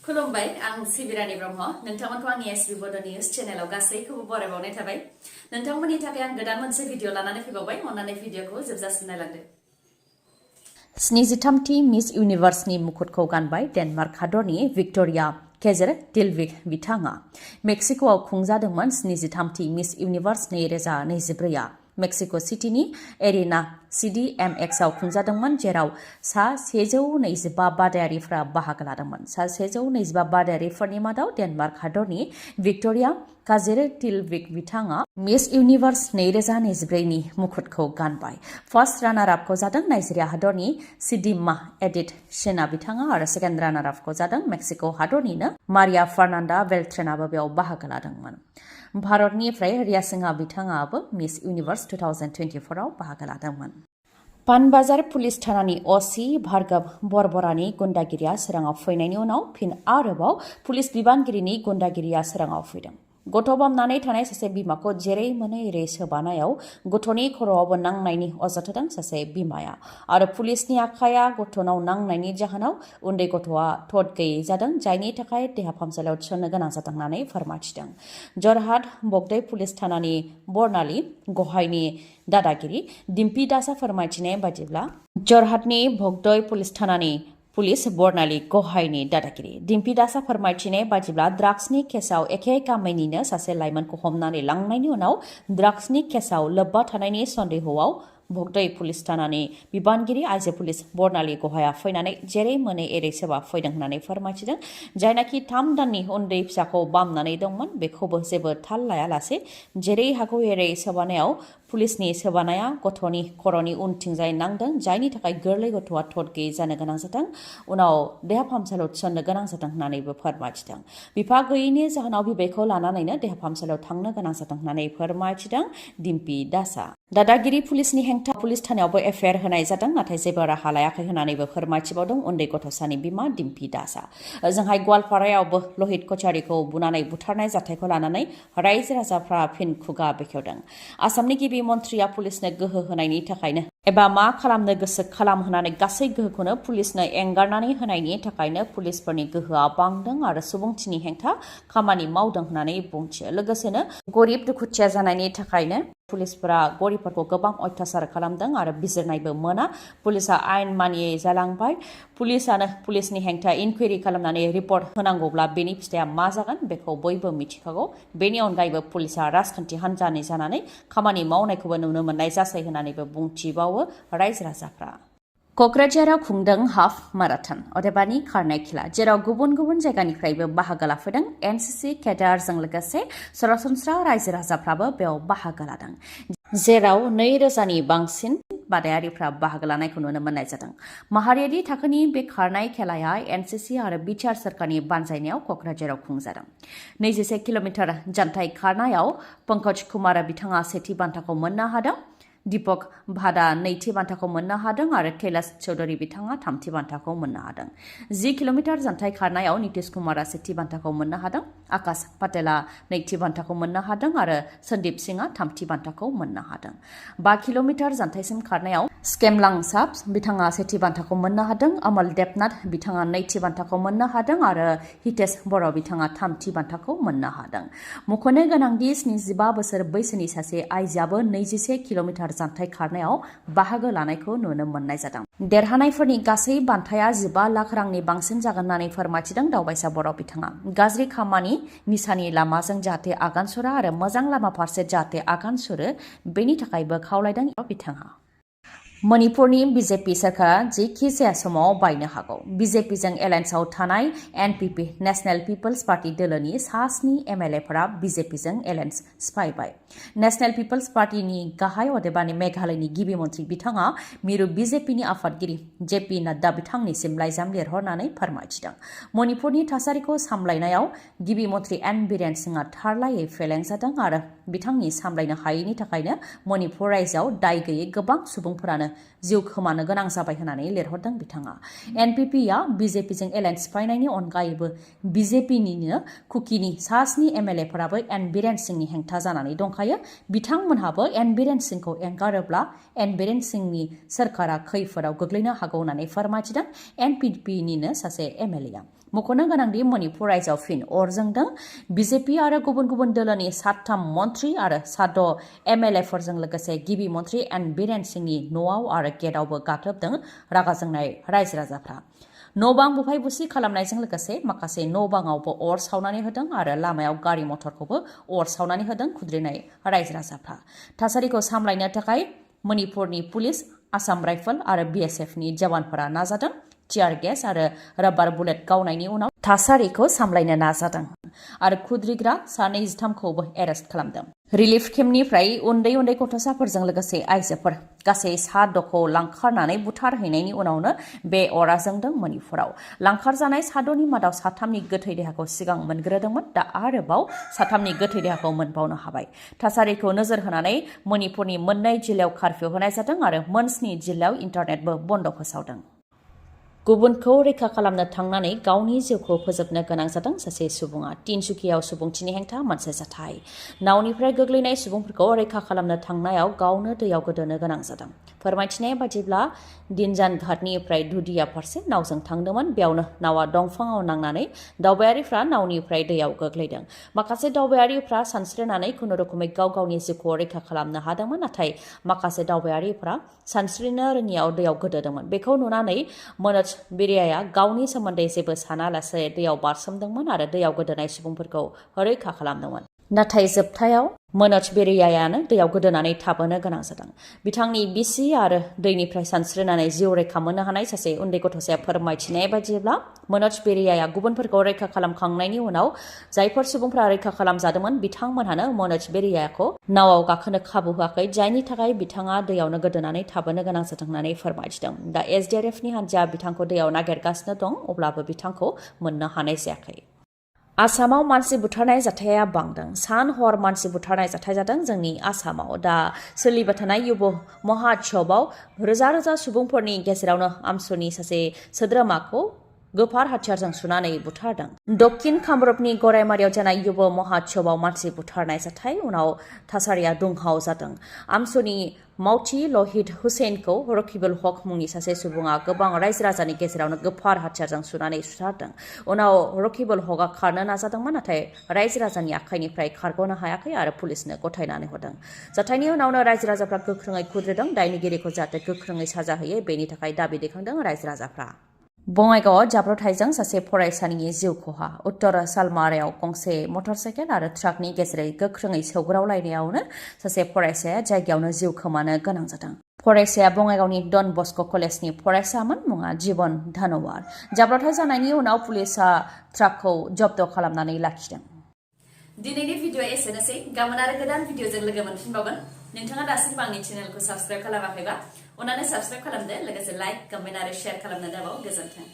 खुलुमबाय आं सिबि रानी ब्रह्म नोंथांमोनखौ आंनि एसबि बड' निउज चेनेलाव गासैखौबो बरायबावनाय थाबाय नोंथांमोननि थाखाय आं गोदान मोनसे भिडिअ लानानै फैबावबाय अन्नानै भिडिअखौ जोबजासिम नायलांदो 73थि मिस इउनिभार्सनि मुकुटखौ गानबाय डेनमार्क हादरनि भिक्ट'रिया केजेर टिलविक बिथाङा मेक्सिक'आव खुंजादोंमोन 73थि मिस इउनिभार्स 2024 मेक्सिक' सिटीनि एरिना CDMXआव खुंजादोंमोन जेराव सा 125 बादायारिफ्रा बाहागो लादोंमोन सा 125 बादायारिफोरनि मादाव डेनमार्क हादरनि भिक्ट'रिया केजेर टिलविक बिथाङा मिस इउनिभार्स 2024 नि मुकुटखौ गानबाय फार्स्ट रानार आपखौ जादों नाइजेरिया हादरनि सिडिमा एडिथ सेना बिथाङा आरो सेकेन्ड रानार आपखौ जादों मेक्सिक' हादरनिनो मारिया फार्नान्डा बेल्ट्रेनाबो बेयाव बाहागो लादोंमोन भारतनिफ्राय रिया सिंहा बिथाङाबो मिस इउनिभार्स 2024 आव बाहागो लादोंमोन पानबाजार पुलिस थानानि असि भार्गव बरबरानि गुन्डागिरिया सोराङाव फैनायनि उनाव फिन आरोबाव पुलिस बिबानगिरिनि गुन्डागिरिया सोराङाव फैदों गथ' बामनानै थानाय सासे बिमाखौ जेरै मोनो एरै सोबानायाव गथ'नि खर'आवबो नांनायनि अजद होदों सासे बिमाया आरो पुलिसनि आखाया गथ'नाव नांनायनि जाहोनाव उन्दै गथ'आ थद गैयै जादों जायनि थाखाय देहा फाहामसालियाव थिसननो गोनां जादों होननानै फोरमायथिदों जरहाट बगदै पुलिस थानानि बर्नाली गहायनि दादागिरि दिम्पि दासआ फोरमायथिनाय बायदिब्ला जरहाटनि भगदय पुलिस थानानि पुलिस बर्नाली गहायनि दादागिरि दिम्पि दासआ फोरमायथिनाय बायदिब्ला ड्राग्सनि केसाव एखे गामिनिनो सासे लाइमोनखौ हमनानै लांनायनि उनाव ड्राग्सनि केसाव लोब्बा थानायनि सन्देहआव भगदै पुलिस थानानि बिबानगिरि आइजो पुलिस बर्नाली गहाया फैनानै जेरै मोनो एरै सोबा फैदों होननानै फोरमायथिदों जायनाखि 3 दाननि उन्दै फिसाखौ बामनानै दंमोन बेखौबो जेबो थाल लायालासे जेरै हागौ एरै सोबानायाव पुलिसनि सोबानाया गथ'नि खर'नि उनथिंजाय नांदों जायनि थाखाय गोरलै गथ'आ थद गैयै जानो गोनां जादों उनाव देहा फाहामसालियाव थिसननो गोनां जादों होननानैबो फोरमायथिदों बिफा गैयैनि जाहोनाव बिबैखौ लानानैनो देहा फाहामसालियाव थांनो गोनां जादों होननानै फोरमायथिदों दिम्पि दासआ दादागिरि पुलिसनि हेंथा पुलिस थानायावबो एफआइआर होनाय जादों नाथाय जेबो राहा लायाखै होननानैबो फोरमायथिबावदों उन्दै गथ'सानि बिमा दिम्पि दासआ ओजोंहाय गवालपारायावबो लहित कछारीखौ बुनानै बुथारनाय जाथायखौ लानानै रायजो राजाफ्रा फिन खुगा बेखेवदों आसामनि गिबि मन्थ्रिया पुलिसनो गोहो होनायनि थाखायनो एबा मा खालामनो गोसो खालामहोनानै गासै गोहोखौनो पुलिसनो एंगारनानै होनायनि थाखायनो पुलिसफोरनि गोहोआ बांदों आरो सुबुंथिनि हेंथा खामानि मावदों होननानै बुंथियो लोगोसेनो गरिब दुखुथिया जानायनि थाखायनो पुलिसफोरा गरिबफोरखौ गोबां अत्याचार खालामदों आरो बिजिरनायबो मोना पुलिसा आयेन मानियै जालांबाय पुलिसानो पुलिसनि हेंथा इनकुवेरि खालामनानै रिपर्ट होनांगौब्ला बेनि फिथाइया मा जागोन बेखौ बयबो मिथिखागौ बेनि अनगायैबो पुलिसा राजखान्थि हान्जानि जानानै खामानि मावनायखौबो नुनो मोननाय जासै होननानैबो बुंथिबावो रायजो राजाफ्रा क'क्राझाराव खुंदों हाफ माराथन अदेबानि खारनाय खेला जेराव गुबुन गुबुन जायगानिफ्रायबो बाहागो लाफैदों एनसिसि केडारजों लोगोसे सरासनस्रा रायजो राजाफ्राबो बेयाव बाहागो लादों जेराव 2000नि बांसिन बादायारिफ्रा बाहागो लानायखौ नुनो मोननाय जादों माहारियारि थाखोनि बे खारनाय खेलाया एनसिसि आरो बिटिआर सरकारनि बानजायनायाव क'क्राझाराव खुंजादों 21 किल'मिटार जानथाइ खारनायाव पंकज कुमार बिथाङा सेथि बान्थाखौ मोननो हादों दीपक भादा नैथि बान्थाखौ मोननो हादों आरो कैलाश चौधुरी बिथाङा थामथि बान्थाखौ मोननो हादों 10 किल'मिटार जानथाइ खारनायाव नितिश कुमारा सेथि बान्थाखौ मोननो हादों आकाश पाटेला नैथि बान्थाखौ मोननो हादों आरो सन्दीप सिंहआ थामथि बान्थाखौ मोननो हादों 5 किल'मिटार जानथाइसिम खारनायाव स्केमलां साब बिथाङा सेथि बान्थाखौ मोननो हादों अमल देबनाथ बिथाङा नैथि बान्थाखौ मोननो हादों आरो हितेश बर' बिथाङा थामथि बान्थाखौ मोननो हादों मख'नो गोनांदि 75 बोसोर बैसोनि सासे आइजोआबो 21 किल'मिटार जानथाइ खारनायाव बाहागो लानायखौ नुनो मोननाय जादों देरहानायफोरनि गासै बान्थाया 15 लाख रांनि बांसिन जागोन होननानै फोरमायथिदों दावबायसा बर' बिथाङा गाज्रि खामानि निसानि लामाजों जाहाथे आगान सुरा आरो मोजां लामा फारसे जाहाथे आगान सुरो बेनि थाखायबो खावलायदों बिथाङा मणिपुरनि बीजेपी सरकारा जेखि जाया समाव बायनो हागौ बीजेपीजों एलायन्सआव थानाय एनपीपी नेशनेल पिपल्स पार्टी दोलोनि 7 एमएलएफोरा बीजेपीजों एलायन्स सिफायबाय नेशनेल पिपल्स पार्टीनि गाहाय अदेबानि मेघालयनि गिबि मन्थ्रि बिथाङा मिरु बीजेपीनि आफादगिरि जेपी नड्डा बिथांनिसिम लाइजाम लिरहरनानै फोरमायथिदों मणिपुरनि थासारिखौ सामलायनायाव गिबि मन्थ्रि एन बीरेन सिंहआ थारलायै फेलें जादों आरो बिथांनि सामलायनो हायैनि थाखायनो मणिपुर रायजोआव दाय गैयै गोबां सुबुंफोरानो जिउ खोमानो गोनां जाबाय होननानै लिरहरदों बिथाङा एनपीपीआ बीजेपीजों एलायन्स सिफायनायनि अनगायैबो बीजेपीनिनो कुकिनि 7 एमएलएफोराबो एन बीरेन सिंहनि हेंथा जानानै दंखायो बिथांमोनहाबो एन बीरेन सिंहखौ एंगारोब्ला एन बीरेन सिंहनि सरकारा खैफोदाव गोग्लैनो हागौ होननानै फोरमायथिदों एनपीपीनिनो सासे एमएलएआ मख'नो गोनांदि मणिपुर रायजोआव फिन अर जोंदों बीजेपी आरो गुबुन गुबुन दोलोनि 7 मन्त्रि आरो 6 MLA-फोरजों लोगोसे गिबि मन्त्रि एन बीरेन सिंहनि न'आव आरो गेटआवबो गाग्लोबदों रागा जोंनाय रायजो राजाफ्रा। न' बां बुफाय बुसि खालामनायजों लोगोसे माखासे न' बाङावबो अर सावनानै होदों आरो लामायाव गारि मथरखौबो अर सावनानै होदों खुद्रिनाय रायजो राजाफ्रा। थासारिखौ सामलायनो थाखाय मणिपुरनि पुलिस, आसाम राइफल आरो BSFनि जवानफोरा नाजादों। टियार गेस आरो राबार बुलेट गावनायनि उनाव थासारिखौ सामलायनो नाजादों आरो खुद्रिग्रा 23खौबो एरेस्ट खालामदों। रिलिफ केम्पनिफ्राय उन्दै उन्दै गथ'साफोरजों लोगोसे आइजोफोर गासै 6खौ लांखारनानै बुथारहैनायनि उनावनो बे अरा जोंदों मणिपुराव। लांखारजानाय 6नि मादाव 3नि गोथै देहाखौ सिगां मोनग्रोदोंमोन, दा आरोबाव 3नि गोथै देहाखौ मोनबावनो हाबाय। थासारिखौ नोजोर होनानै मणिपुरनि मोननै जिल्लायाव कारफिउ होनाय जादों आरो मोन 7 जिल्लायाव इन्टारनेटबो बन्द फोसावदों। गुबुनखौ रैखा खालामनो थांनानै गावनि जिउखौ फोजोबनो गोनां जादों सासे सुबुङा। तिनसुकियाव सुबुंथिनि हेंथा मोनसे जाथाय। नावनिफ्राय गोग्लैनाय सुबुंफोरखौ रैखा खालामनो थांनायाव गावनो दैयाव गोदोनो गोनां जादों। फोरमायथिनाय बायदिब्ला दिनजान घाटनिफ्राय दुदिया फारसे नावजों थांदोंमोन। बेयावनो नावा दंफाङाव नांनानै दावबायारिफ्रा नावनिफ्राय दैयाव गोग्लैदों। माखासे दावबायारिफ्रा सानस्रिनानै खुनुरुखुमै गाव गावनि जिउखौ रैखा खालामनो हादोंमोन, नाथाय माखासे दावबायारिफ्रा सानस्रिनो रोङियाव दैयाव गोदोदोंमोन। बेखौ नुनानै मनोज बेरियाया गावनि सोमोन्दै जेबो सानालासे दैयाव बारसोमदोंमोन आरो दैयाव गोदोनाय सुबुंफोरखौ रैखा खालामदोंमोन। नाथाय जोबथायाव मनोज बेरियायानो दैयाव गोदोनानै थाबोनो गोनां जादों। बिथांनि बिसि आरो दैनिफ्राय सानस्रिनानै जिउ रैखा मोननो हानाय सासे उन्दै गथ'साया फोरमायथिनाय बायदिब्ला मनोज बेरियाया गुबुनफोरखौ रैखा खालामखांनायनि उनाव जायफोर सुबुंफोरा रैखा खालामजादोंमोन बिथांमोनहानो मनोज बेरियाखौ नावआव गाखोनो खाबु होआखै, जायनि थाखाय बिथाङा दैयावनो गोदोनानै थाबोनो गोनां जादों होननानै फोरमायथिदों। दा SDRFनि हान्जाया बिथांखौ दैयाव नागिरगासिनो दं, अब्लाबो बिथांखौ मोननो हानाय जायाखै। आसामाव मानसि बुथारनाय जाथाया बांदों। सान हर मानसि बुथारनाय जाथाय जादों जोंनि आसामाव। दा सोलिबाय थानाय युब महात्सबआव रोजा रोजा सुबुंफोरनि गेजेरावनो आमसुनि सासे सोद्रोमाखौ गोफार हाथियारजों सुनानै बुथारदों। दक्षिण कामरुपनि गरायमारियाव जानाय युब महात्सबआव मानसि बुथारनाय जाथाय उनाव थासारिया दुंहाव जादों। आमसुनि मावथि लहित हुसैनखौ रकिबुल हक मुंनि सासे सुबुङा गोबां रायजो राजानि गेजेरावनो गोफार हाथियारजों सुनानै सुथारदों। उनाव रकिबुल हकआ खारनो नाजादोंमोन, नाथाय रायजो राजानि आखाइनिफ्राय खारग'नो हायाखै आरो पुलिसनो गथायनानै हरदों। जाथायनि उनावनो रायजो राजाफ्रा गोख्रोङै खुद्रिदों। दायनिगिरिखौ जाहाथे गोख्रोङै साजा होयो बेनि थाखाय दाबि दैखांदों रायजो राजाफ्रा। बङाइगावआव जाब्रबथायजों सासे फरायसानि जिउ खहा। उत्तर सालमारायाव गंसे मटरसाइकेल आरो ट्राकनि गेजेरै गोख्रोङै सौग्रावलायनायावनो सासे फरायसाया जायगायावनो जिउ खोमानो गोनां जादों। फरायसाया बङाइगावनि डन बस्क' कलेजनि फरायसामोन, मुङा जीवन धनवार। जाब्रबथाय जानायनि उनाव पुलिसआ ट्राकखौ जब्द खालामनानै लाखिदों। दिनैनि भिडिअ एसेनोसै। गाबोन आरो गोदान भिडिअजों लोगो मोनफिनबावगोन। नोंथाङा दासिमबो आंनि चेनेलखौ साबस्क्राइब खालामाखैबा अन्नानै साबस्क्राइब खालामदो, लोगोसे लाइक, कमेन्ट आरो शेयार खालामनो दाबाव। गोजोन्थों।